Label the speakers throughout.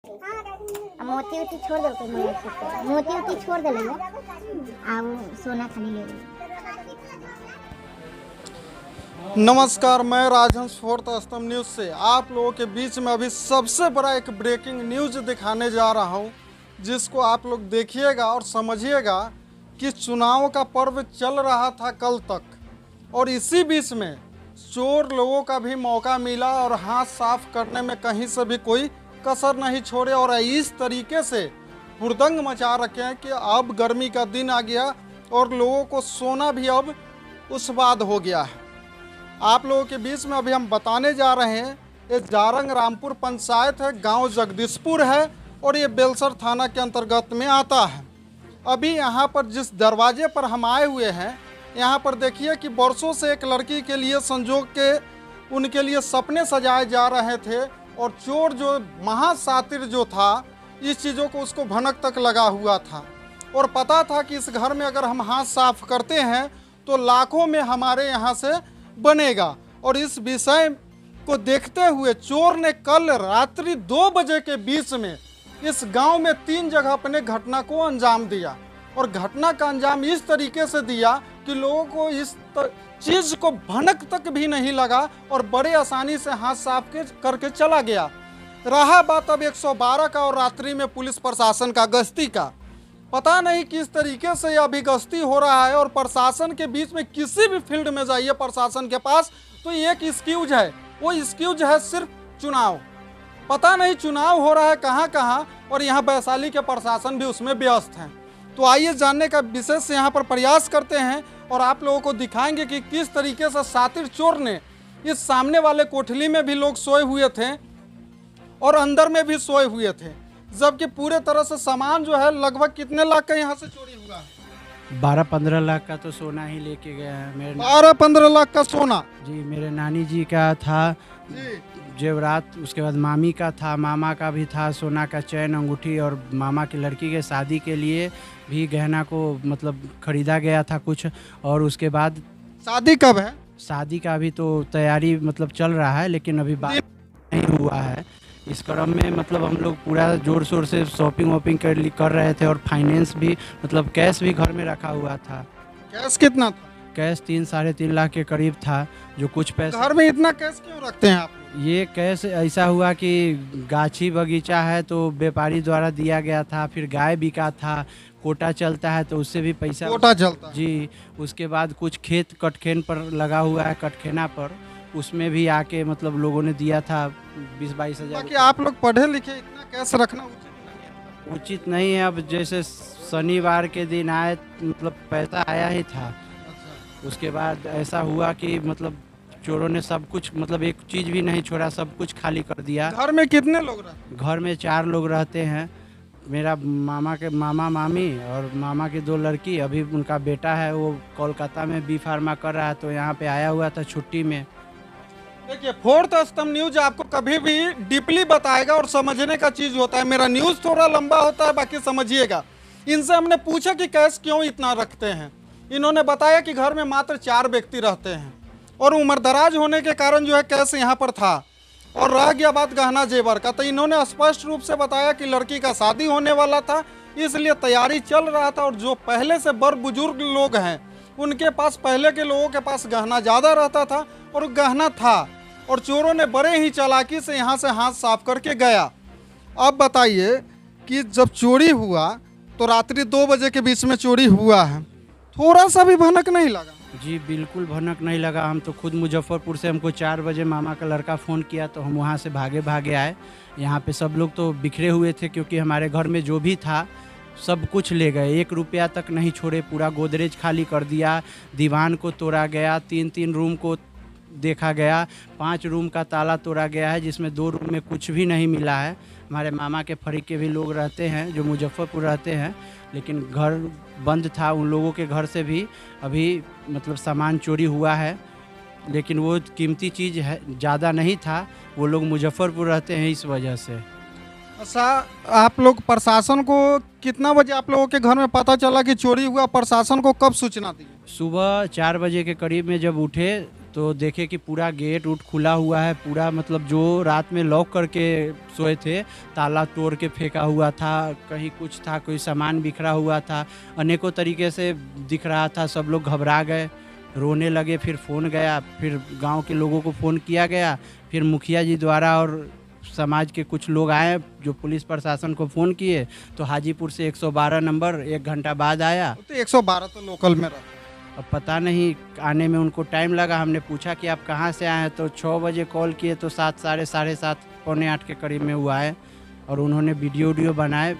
Speaker 1: मोती उती छोड़ दो मोती उती छोड़ दे सोना खाली ले
Speaker 2: नमस्कार, मैं राजहंस फोर्थ स्तंभ न्यूज़ से आप लोगों के बीच में अभी सबसे बड़ा एक ब्रेकिंग न्यूज़ दिखाने जा रहा हूं, जिसको आप लोग देखिएगा और समझिएगा कि चुनाव का पर्व चल रहा था कल तक और इसी बीच में चोर लोगों का भी मौका मिला और हाथ साफ करने में कहीं से भी कोई कसर नहीं छोड़े और इस तरीके से हुड़दंग मचा रखे हैं कि अब गर्मी का दिन आ गया और लोगों को सोना भी अब उस बाद हो गया है। आप लोगों के बीच में अभी हम बताने जा रहे हैं, ये जारंग रामपुर पंचायत है, गांव जगदीशपुर है और ये बेलसर थाना के अंतर्गत में आता है। अभी यहाँ पर जिस दरवाजे पर हम आए हुए हैं, यहाँ पर देखिए कि वर्षों से एक लड़की के लिए संजोग के उनके लिए सपने सजाए जा रहे थे और चोर जो महासातिर जो था, इस चीज़ों को उसको भनक तक लगा हुआ था और पता था कि इस घर में अगर हम हाथ साफ करते हैं तो लाखों में हमारे यहाँ से बनेगा। और इस विषय को देखते हुए चोर ने कल रात्रि 2 बजे के बीच में इस गांव में 3 जगह अपने घटना को अंजाम दिया और घटना का अंजाम इस तरीके से दिया कि लोगों को इस चीज़ को भनक तक भी नहीं लगा और बड़े आसानी से हाथ साफ करके चला गया। रहा बात अब 112 का और रात्रि में पुलिस प्रशासन का गश्ती का, पता नहीं किस तरीके से यह अभी गश्ती हो रहा है और प्रशासन के बीच में किसी भी फील्ड में जाइए प्रशासन के पास तो एक एक्सक्यूज है, वो एक्सक्यूज है सिर्फ चुनाव। पता नहीं चुनाव हो रहा है कहाँ कहाँ और यहाँ वैशाली के प्रशासन भी उसमें व्यस्त हैं। तो आइए जानने का विशेष यहाँ पर प्रयास करते हैं और आप लोगों को दिखाएंगे कि किस तरीके से सातिर चोर ने इस सामने वाले कोठली में भी लोग सोए हुए थे और अंदर में भी सोए हुए थे, जबकि पूरे तरह से सामान जो है लगभग कितने लाख का यहाँ से चोरी हुआ है?
Speaker 3: 12-15 लाख का तो सोना ही लेके गया है। मेरे
Speaker 2: 12-15 लाख का सोना
Speaker 3: जी, मेरे नानी जी का था
Speaker 2: जी।
Speaker 3: जेवरात, उसके बाद मामी का था, मामा का भी था सोना का चैन अंगूठी और मामा की लड़की के शादी के लिए भी गहना को मतलब खरीदा गया था कुछ। और उसके बाद
Speaker 2: शादी कब है?
Speaker 3: शादी का भी तो तैयारी मतलब चल रहा है लेकिन अभी बात नहीं हुआ है। इस क्रम में मतलब हम लोग पूरा जोर शोर से शॉपिंग वॉपिंग कर रहे थे और फाइनेंस भी मतलब कैश भी घर में रखा हुआ था।
Speaker 2: कैश कितना था?
Speaker 3: कैश 3-3.5 लाख के करीब था। जो कुछ पैसा
Speaker 2: घर में इतना कैश क्यों रखते हैं आप?
Speaker 3: ये कैश ऐसा हुआ कि गाछी बगीचा है तो व्यापारी द्वारा दिया गया था, फिर गाय बिका था, कोटा चलता है तो उससे भी पैसा
Speaker 2: कोटा चलता है
Speaker 3: जी। उसके बाद कुछ खेत कटखेन पर लगा हुआ है, कटखेना पर, उसमें भी आके मतलब लोगों ने दिया था 20-22 हज़ार।
Speaker 2: कि आप लोग पढ़े लिखे, इतना कैश रखना
Speaker 3: उचित नहीं है। अब जैसे शनिवार के दिन आए मतलब पैसा आया ही था, उसके बाद ऐसा हुआ कि मतलब चोरों ने सब कुछ मतलब एक चीज़ भी नहीं छोड़ा, सब कुछ खाली कर दिया।
Speaker 2: घर में कितने लोग रहते?
Speaker 3: घर में 4 लोग रहते हैं। मेरा मामा मामी और मामा की 2 लड़की, अभी उनका बेटा है वो कोलकाता में बी फार्मा कर रहा है तो यहाँ पे आया हुआ था छुट्टी में।
Speaker 2: देखिए, फोर्थ स्तंभ न्यूज आपको कभी भी डीपली बताएगा और समझने का चीज़ होता है। मेरा न्यूज़ थोड़ा लंबा होता है, बाकी समझिएगा। इनसे हमने पूछा कि कैश क्यों इतना रखते हैं, इन्होंने बताया कि घर में मात्र 4 व्यक्ति रहते हैं और उम्रदराज होने के कारण जो है कैश यहाँ पर था और रह गया बात गहना जेवर का। तो इन्होंने स्पष्ट रूप से बताया कि लड़की का शादी होने वाला था, इसलिए तैयारी चल रहा था और जो पहले से बड़ बुजुर्ग लोग हैं उनके पास, पहले के लोगों के पास गहना ज़्यादा रहता था और गहना था और चोरों ने बड़े ही चालाकी से यहाँ से हाथ साफ करके गया। अब बताइए कि जब चोरी हुआ तो रात्रि 2 बजे के बीच में चोरी हुआ है, थोड़ा सा भी भनक नहीं लगा?
Speaker 3: जी बिल्कुल भनक नहीं लगा। हम तो खुद मुजफ्फरपुर से, हमको 4 बजे मामा का लड़का फ़ोन किया तो हम वहाँ से भागे आए। यहाँ पे सब लोग तो बिखरे हुए थे क्योंकि हमारे घर में जो भी था सब कुछ ले गए, 1 रुपया तक नहीं छोड़े। पूरा गोदरेज खाली कर दिया, दीवान को तोड़ा गया, 3 रूम को देखा गया, 5 रूम का ताला तोड़ा गया है जिसमें 2 रूम में कुछ भी नहीं मिला है। हमारे मामा के फरीक के भी लोग रहते हैं जो मुजफ्फरपुर रहते हैं, लेकिन घर बंद था। उन लोगों के घर से भी अभी मतलब सामान चोरी हुआ है, लेकिन वो कीमती चीज़ है ज़्यादा नहीं था। वो लोग मुजफ्फरपुर रहते हैं इस वजह से।
Speaker 2: अच्छा, आप लोग प्रशासन को कितना बजे आप लोगों के घर में पता चला कि चोरी हुआ? प्रशासन को कब सूचना दी?
Speaker 3: सुबह 4 बजे के करीब में जब उठे तो देखे कि पूरा गेट उट खुला हुआ है, पूरा मतलब जो रात में लॉक करके सोए थे ताला तोड़ के फेंका हुआ था, कहीं कुछ था, कोई सामान बिखरा हुआ था, अनेकों तरीके से दिख रहा था। सब लोग घबरा गए, रोने लगे। फिर फ़ोन गया, फिर गांव के लोगों को फ़ोन किया गया, फिर मुखिया जी द्वारा और समाज के कुछ लोग आए जो पुलिस प्रशासन को फ़ोन किए, तो हाजीपुर से 112 नंबर 1 घंटा बाद आया।
Speaker 2: तो 112 तो लोकल में रहता।
Speaker 3: अब पता नहीं आने में उनको टाइम लगा। हमने पूछा कि आप कहाँ से आए हैं, तो 6 बजे कॉल किए तो 7 साढ़े 7 पौने 8 के करीब में हुआ है। और उन्होंने वीडियो बनाए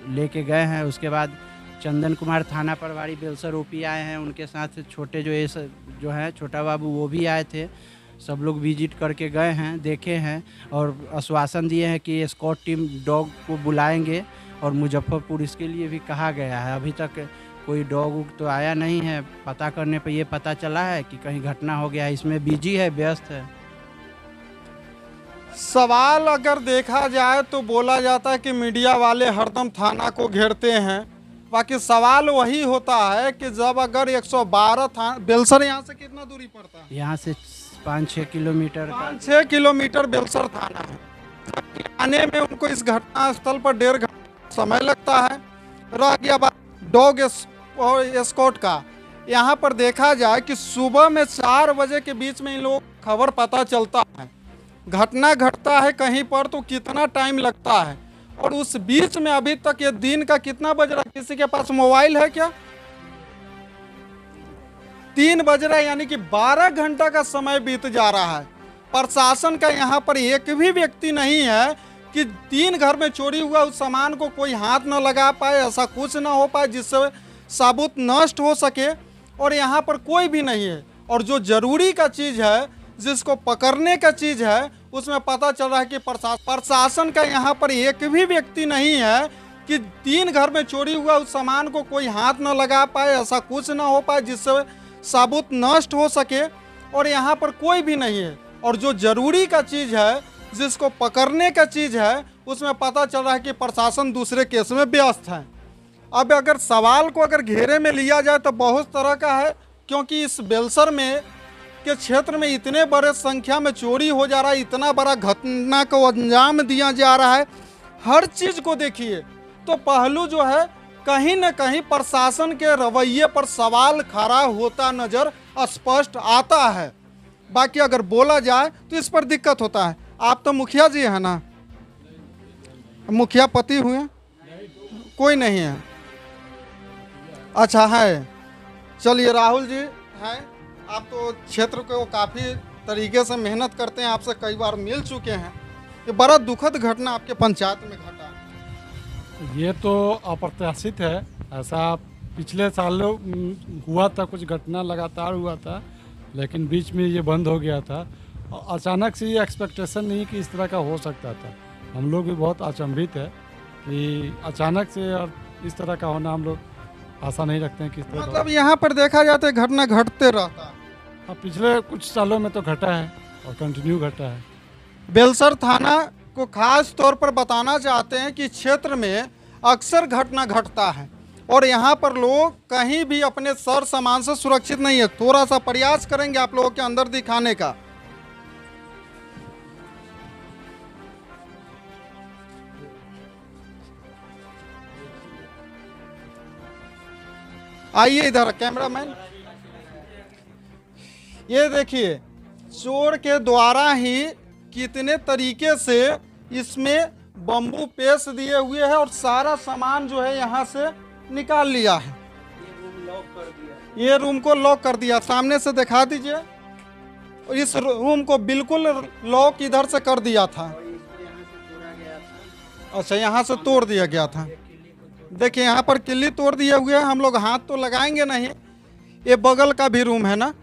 Speaker 3: लेके गए हैं। उसके बाद चंदन कुमार थाना प्रभारी बेलसर ओपी आए हैं, उनके साथ छोटे जो हैं छोटा बाबू वो भी आए थे। सब लोग विजिट करके गए हैं, देखे हैं और आश्वासन दिए हैं कि एस्कॉर्ट टीम डॉग को बुलाएंगे और मुजफ्फरपुर इसके लिए भी कहा गया है। अभी तक कोई डॉग तो आया नहीं है। पता करने पे ये पता चला है कि कहीं घटना हो गया है। इसमें बिजी है, व्यस्त है।
Speaker 2: सवाल अगर देखा जाए तो बोला जाता है कि मीडिया वाले हरदम थाना को घेरते हैं, बाकी सवाल वही होता है कि जब अगर 112 थाना बेलसर यहाँ से कितना दूरी पड़ता है?
Speaker 3: यहाँ से 5-6 किलोमीटर
Speaker 2: 5-6 किलोमीटर बेलसर थाना है। आने में उनको इस घटना स्थल पर 1.5 घंटा समय लगता है। रह गया बात डॉग एस्कॉर्ट का, यहाँ पर देखा जाए कि सुबह में 4 बजे के बीच में इन लोग खबर पता चलता है, घटना घटता है कहीं पर तो कितना टाइम लगता है। और उस बीच में अभी तक ये दिन का कितना बज रहा है? किसी के पास मोबाइल है क्या? 3 बज रहा है, यानी कि 12 घंटा का समय बीत जा रहा है। प्रशासन का यहाँ पर एक भी व्यक्ति नहीं है कि 3 घर में चोरी हुआ उस सामान को कोई हाथ न लगा पाए, ऐसा कुछ ना हो पाए जिससे साबुत नष्ट हो सके। और यहाँ पर कोई भी नहीं है। और जो जरूरी का चीज़ है, जिसको पकड़ने का चीज़ है, उसमें पता चल रहा है कि प्रशासन का यहाँ पर एक भी व्यक्ति नहीं है कि 3 घर में चोरी हुआ उस सामान को कोई हाथ न लगा पाए, ऐसा कुछ ना हो पाए जिससे साबुत नष्ट हो सके। और यहाँ पर कोई भी नहीं है। और जो जरूरी का चीज़ है, जिसको पकड़ने का चीज़ है, उसमें पता चल रहा है कि प्रशासन दूसरे केस में व्यस्त है। अब अगर सवाल को अगर घेरे में लिया जाए तो बहुत तरह का है, क्योंकि इस बेलसर में के क्षेत्र में इतने बड़े संख्या में चोरी हो जा रहा है, इतना बड़ा घटना को अंजाम दिया जा रहा है। हर चीज़ को देखिए तो पहलू जो है कहीं न कहीं प्रशासन के रवैये पर सवाल खड़ा होता नज़र स्पष्ट आता है। बाकी अगर बोला जाए तो इस पर दिक्कत होता है। आप तो मुखिया जी हैं ना? मुखिया पति हुए? कोई नहीं है। अच्छा है, चलिए राहुल जी हैं, आप तो क्षेत्र को काफ़ी तरीके से मेहनत करते हैं, आपसे कई बार मिल चुके हैं। ये बड़ा दुखद घटना आपके पंचायत में घटा।
Speaker 4: ये तो अप्रत्याशित है। ऐसा पिछले सालों हुआ था, कुछ घटना लगातार हुआ था, लेकिन बीच में ये बंद हो गया था। और अचानक से ये एक्सपेक्टेशन नहीं कि इस तरह का हो सकता था। हम लोग भी बहुत अचंभित है कि अचानक से और इस तरह का होना हम लोग आशा नहीं रखते हैं कि इस तरह
Speaker 2: मतलब यहाँ पर देखा जाता है घटना घटते रहता है।
Speaker 4: अब पिछले कुछ सालों में तो घटा है और कंटिन्यू घटा है।
Speaker 2: बेलसर थाना को खास तौर पर बताना चाहते हैं कि क्षेत्र में अक्सर घटना घटता है और यहाँ पर लोग कहीं भी अपने सर सामान से सुरक्षित नहीं है। थोड़ा सा प्रयास करेंगे आप लोगों के अंदर दिखाने का। आइए इधर कैमरामैन, ये देखिए चोर के द्वारा ही कितने तरीके से इसमें बम्बू पेश दिए हुए हैं और सारा सामान जो है यहाँ से निकाल लिया है। ये रूम को लॉक कर दिया, सामने से दिखा दीजिए। और इस रूम को बिल्कुल लॉक इधर से कर दिया था। अच्छा, यहाँ से तोड़ दिया गया था। देखिए यहाँ पर किल्ली तोड़ दिए हुए हैं। हम लोग हाथ तो लगाएंगे नहीं। ये बगल का भी रूम है ना,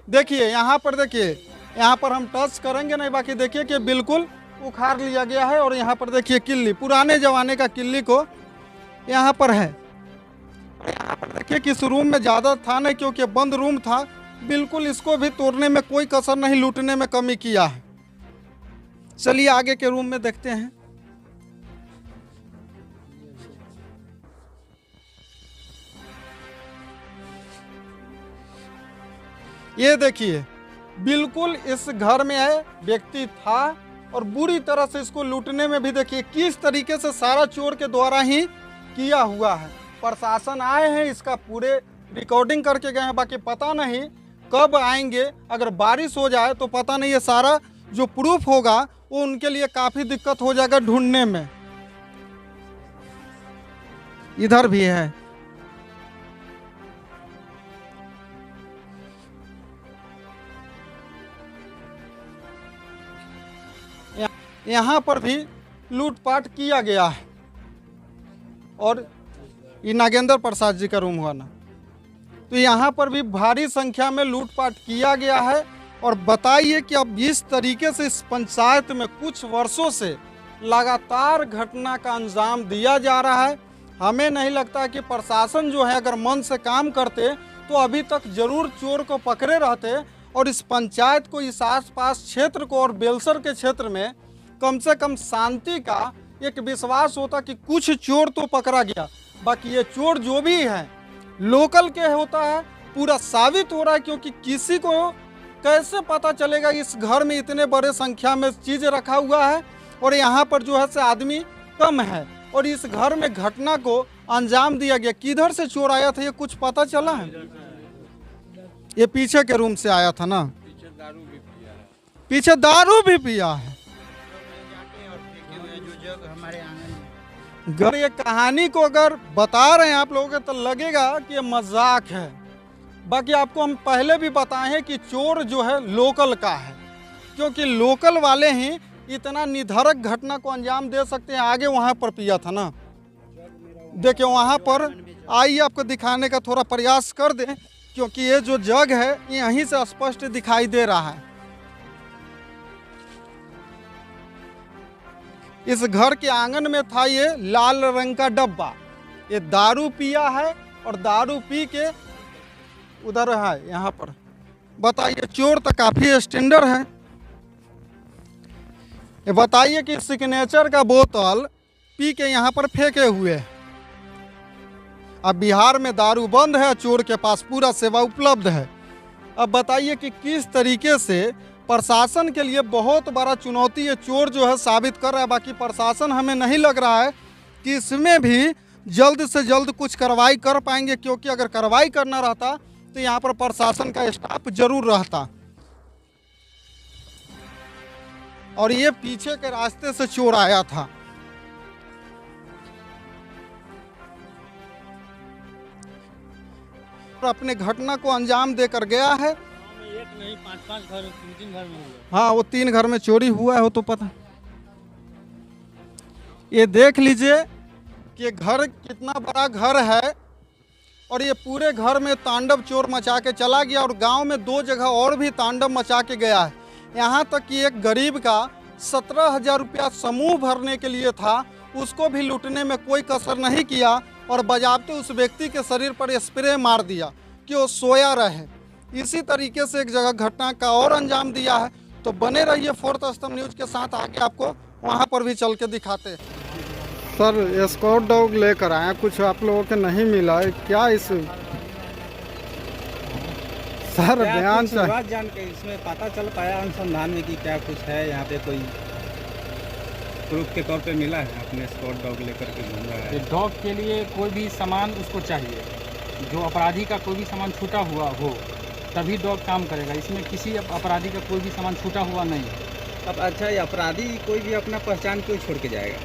Speaker 2: देखिए यहाँ पर, देखिए यहाँ पर हम टच करेंगे नहीं, बाकी देखिए कि बिल्कुल उखाड़ लिया गया है। और यहाँ पर देखिए किल्ली, पुराने ज़माने का किल्ली को यहाँ पर है। यहाँ पर देखिए कि इस रूम में ज़्यादा था नहीं क्योंकि बंद रूम था। बिल्कुल इसको भी तोड़ने में कोई कसर नहीं, लूटने में कमी किया है। चलिए आगे के रूम में देखते हैं। ये देखिए, बिल्कुल इस घर में है व्यक्ति था और बुरी तरह से इसको लूटने में भी देखिए किस तरीके से सारा चोर के द्वारा ही किया हुआ है। प्रशासन आए हैं, इसका पूरे रिकॉर्डिंग करके गए हैं, बाकी पता नहीं कब आएंगे। अगर बारिश हो जाए तो पता नहीं ये सारा जो प्रूफ होगा वो उनके लिए काफ़ी दिक्कत हो जाएगा ढूंढने में। इधर भी है, यहाँ पर भी लूटपाट किया गया है। और ये नागेंद्र प्रसाद जी का रूम हुआ ना, तो यहाँ पर भी भारी संख्या में लूटपाट किया गया है। और बताइए कि अब इस तरीके से इस पंचायत में कुछ वर्षों से लगातार घटना का अंजाम दिया जा रहा है। हमें नहीं लगता कि प्रशासन जो है अगर मन से काम करते तो अभी तक जरूर चोर को पकड़े रहते और इस पंचायत को, इस आसपास क्षेत्र को और बेलसर के क्षेत्र में कम से कम शांति का एक विश्वास होता कि कुछ चोर तो पकड़ा गया। बाकी ये चोर जो भी है लोकल के होता है, पूरा साबित हो रहा है। क्योंकि किसी को कैसे पता चलेगा इस घर में इतने बड़े संख्या में चीज़ रखा हुआ है और यहाँ पर जो है से आदमी कम है और इस घर में घटना को अंजाम दिया गया। किधर से चोर आया था ये कुछ पता चला है? ये पीछे के रूम से आया था ना, पीछे दारू भी पिया है। अगर ये कहानी को अगर बता रहे हैं आप लोगों को तो लगेगा कि ये मजाक है। बाकी आपको हम पहले भी बताए हैं कि चोर जो है लोकल का है, क्योंकि लोकल वाले ही इतना निधड़क घटना को अंजाम दे सकते हैं। आगे वहाँ पर पिया था ना, देखिए वहाँ पर। आइए आपको दिखाने का थोड़ा प्रयास कर दें, क्योंकि ये जो जग है यहीं से स्पष्ट दिखाई दे रहा है। इस घर के आंगन में था ये लाल रंग का डब्बा। ये दारू पिया है और दारू पी के उधर है यहाँ पर। बताइए, चोर तो काफ़ी स्टैंडर्ड है। ये बताइए कि सिग्नेचर का बोतल पी के यहाँ पर फेंके हुए है। अब बिहार में दारू बंद है, चोर के पास पूरा सेवा उपलब्ध है। अब बताइए कि किस तरीके से प्रशासन के लिए बहुत बड़ा चुनौती ये चोर जो है साबित कर रहा है। बाकी प्रशासन हमें नहीं लग रहा है कि इसमें भी जल्द से जल्द कुछ कार्रवाई कर पाएंगे, क्योंकि अगर कार्रवाई करना रहता तो यहाँ पर प्रशासन का स्टाफ जरूर रहता। और ये पीछे के रास्ते से चोर आया था। अपने घटना को अंजाम देकर गया है।
Speaker 5: एक नहीं 5-5 घर, 3-3 घर में हुआ।
Speaker 2: हाँ, वो 3 घर में चोरी हुआ है, वो तो पता। ये देख लीजिए कि घर कितना बड़ा घर है और ये पूरे घर में तांडव चोर मचा के चला गया। और गांव में 2 जगह और भी तांडव मचा के गया है। यहाँ तक कि एक गरीब का 17,000 रुपया समूह भरने के लिए था, उसको भी लूटने में कोई कसर नहीं किया और बजाबते उस व्यक्ति के शरीर पर स्प्रे मार दिया कि वो सोया रहे। इसी तरीके से एक जगह घटना का और अंजाम दिया है। तो बने रहिए फोर्थ स्तंभ न्यूज के साथ, आगे आपको वहाँ पर भी चल के दिखाते हैं। सर, स्कॉट डॉग लेकर आए, कुछ आप लोगों को नहीं मिला है क्या? इस सर बयान से
Speaker 5: जान के इसमें पता चल पाया अनुसंधान में कि क्या कुछ है यहाँ पे, कोई प्रूफ के तौर पे मिला है? अपने स्कॉट डॉग लेकर के घूम रहा है।
Speaker 6: डॉग के लिए कोई भी सामान उसको चाहिए, जो अपराधी का कोई भी सामान छूटा हुआ हो तभी डॉग काम करेगा। इसमें किसी अपराधी का कोई भी सामान छूटा हुआ नहीं है।
Speaker 5: अब अच्छा, ये अपराधी कोई भी अपना पहचान क्यों छोड़ के जाएगा?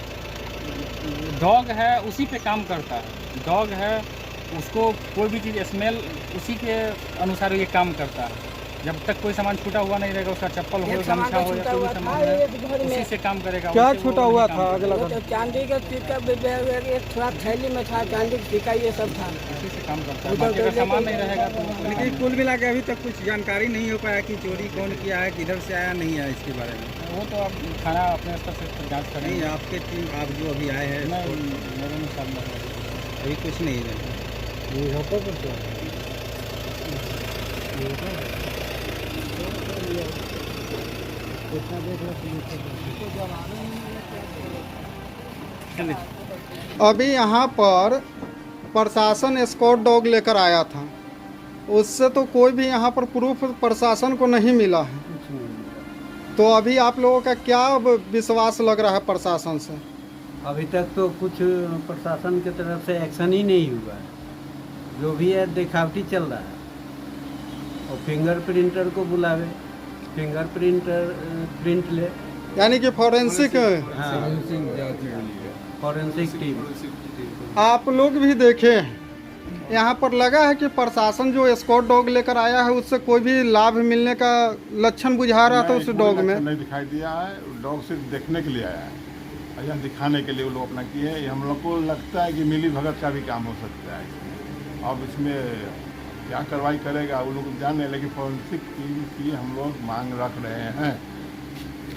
Speaker 6: डॉग है, उसी पे काम करता है। डॉग है, उसको कोई भी चीज़ स्मेल उसी के अनुसार ये काम करता है। जब तक कोई सामान छूटा हुआ नहीं रहेगा, उसका चप्पल हो, गमछा हो या कोई भी सामान है, उसी से काम करेगा।
Speaker 2: क्या छूटा हुआ था? अगला
Speaker 7: चांदी का सिक्का, एक थोड़ा थैली में था चांदी का सिक्का, ये सब था।
Speaker 6: उसी से काम करता है। बाकी अगर सामान नहीं रहेगा तो
Speaker 5: लेकिन कुल मिला के अभी तक कुछ जानकारी नहीं हो पाया कि चोरी कौन किया है, किधर से आया, नहीं है इसके बारे में।
Speaker 6: वो तो आप थाना अपने स्तर से जाँच करेंगे।
Speaker 5: नहीं, आपके टीम, आप जो अभी आए हैं,
Speaker 6: मेरे अनुसार
Speaker 5: अभी कुछ नहीं है।
Speaker 2: अभी यहाँ पर प्रशासन स्कॉट डॉग लेकर आया था। उससे तो कोई भी यहाँ पर प्रूफ प्रशासन को नहीं मिला है। तो अभी आप लोगों का क्या विश्वास लग रहा है प्रशासन से?
Speaker 3: अभी तक तो कुछ प्रशासन की तरफ से एक्शन ही नहीं हुआ है। जो भी है दिखावटी चल रहा है। और फिंगर प्रिंटर को बुलावे, फिंगर प्रिंट ले,
Speaker 2: यानी कि फॉरेंसिक
Speaker 3: फॉरेंसिक टीम।
Speaker 2: आप लोग भी देखे हैं, यहाँ पर लगा है कि प्रशासन जो स्क्वाड डॉग लेकर आया है उससे कोई भी लाभ मिलने का लक्षण बुझा रहा था उस डॉग में?
Speaker 8: नहीं दिखाई दिया है। डॉग सिर्फ देखने के लिए आया है, यहाँ दिखाने के लिए वो लोग अपना किए हैं। हम लोग को लगता है कि मिली भगत का भी काम हो सकता है इसमें। अब इसमें क्या कार्रवाई करेगा वो लोग जाने, लेकिन फॉरेंसिक टीम की हम लोग मांग रख रहे हैं।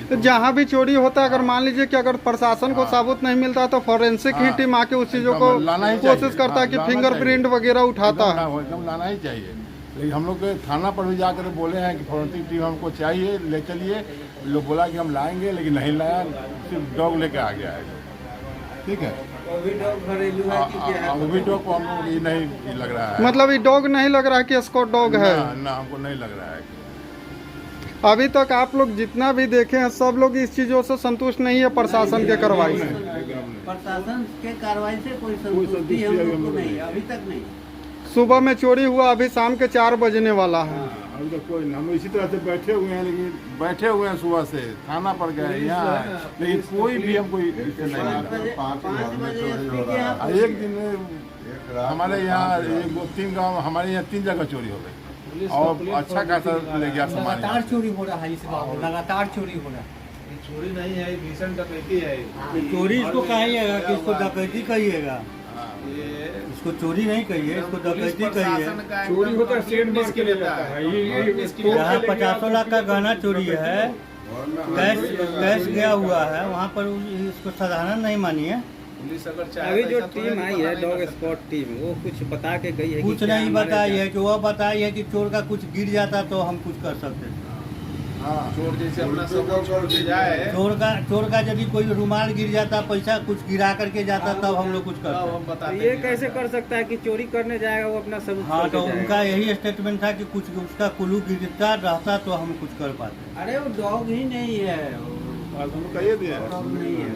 Speaker 2: तो जहाँ भी चोरी होता है, अगर मान लीजिए कि अगर प्रशासन को सबूत नहीं मिलता तो फॉरेंसिक ही टीम आके उस चीज़ों को कोशिश करता है कि फिंगरप्रिंट वगैरह उठाता है।
Speaker 8: एकदम लाना ही चाहिए। लेकिन हम लोग थाना पर भी जाकर बोले हैं कि फॉरेंसिक टीम हमको चाहिए, ले चलिए। लोग बोला कि हम लाएंगे, लेकिन नहीं लाया, सिर्फ डॉग लेके आ गया है। ठीक है, वो भी डॉग को हम लोग ये नहीं लग रहा है।
Speaker 2: मतलब ये डॉग नहीं लग रहा है कि स्क्वाड डॉग है?
Speaker 8: ना, हमको नहीं लग रहा है।
Speaker 2: अभी तक आप लोग जितना भी देखे हैं सब लोग इस चीज़ों से संतुष्ट नहीं है प्रशासन के कार्रवाई से।
Speaker 3: प्रशासन के कार्रवाई से कोई संतुष्टि हम लोग को नहीं, अभी तक नहीं।
Speaker 2: सुबह में चोरी हुआ, अभी शाम के 4 बजने वाला है।
Speaker 8: अभी तक कोई हम इसी तरह से बैठे हुए हैं, लेकिन बैठे हुए हैं सुबह से, थाना पर गए यहाँ, लेकिन कोई भी हमको इससे नहीं मिला। 1 दिन में हमारे यहाँ 1-2-3 गाँव, हमारे यहाँ 3 जगह चोरी हो गई और अच्छा खासा ले गया सामान।
Speaker 7: लगातार चोरी हो रहा है, इस बार लगातार चोरी हो रहा है।
Speaker 5: चोरी नहीं है, भीषण डकैती है।
Speaker 7: चोरी इसको कहिएगा कि इसको डकैती कहिएगा, इसको चोरी नहीं कहिए, इसको डकैती कहिए।
Speaker 5: चोरी होता है, सेठ बस के लेता है।
Speaker 7: जहाँ 50 लाख का गहना चोरी है, कैश गया हुआ है, वहाँ पर इसको साधारण नहीं मानिए।
Speaker 5: अभी जो टीम आई है डॉग स्क्वाड टीम, वो कुछ बता के गई है?
Speaker 7: कुछ नहीं बताई है कि वो बताई है कि चोर का कुछ गिर जाता तो हम कुछ कर सकते हैं।
Speaker 5: चोर जैसे अपना सब छोड़ के जाए,
Speaker 7: चोर का यदि कोई रुमाल गिर जाता, पैसा कुछ गिरा करके जाता, तब हम लोग कुछ करते।
Speaker 5: ये कैसे कर सकता है कि चोरी करने जाएगा वो अपना सब?
Speaker 7: हाँ, तो उनका यही स्टेटमेंट था कि कुछ उसका कुल्लू गिरता रहता तो हम कुछ कर पाते।
Speaker 3: अरे वो डॉग ही नहीं है,
Speaker 8: कहिए दिया
Speaker 3: नहीं है।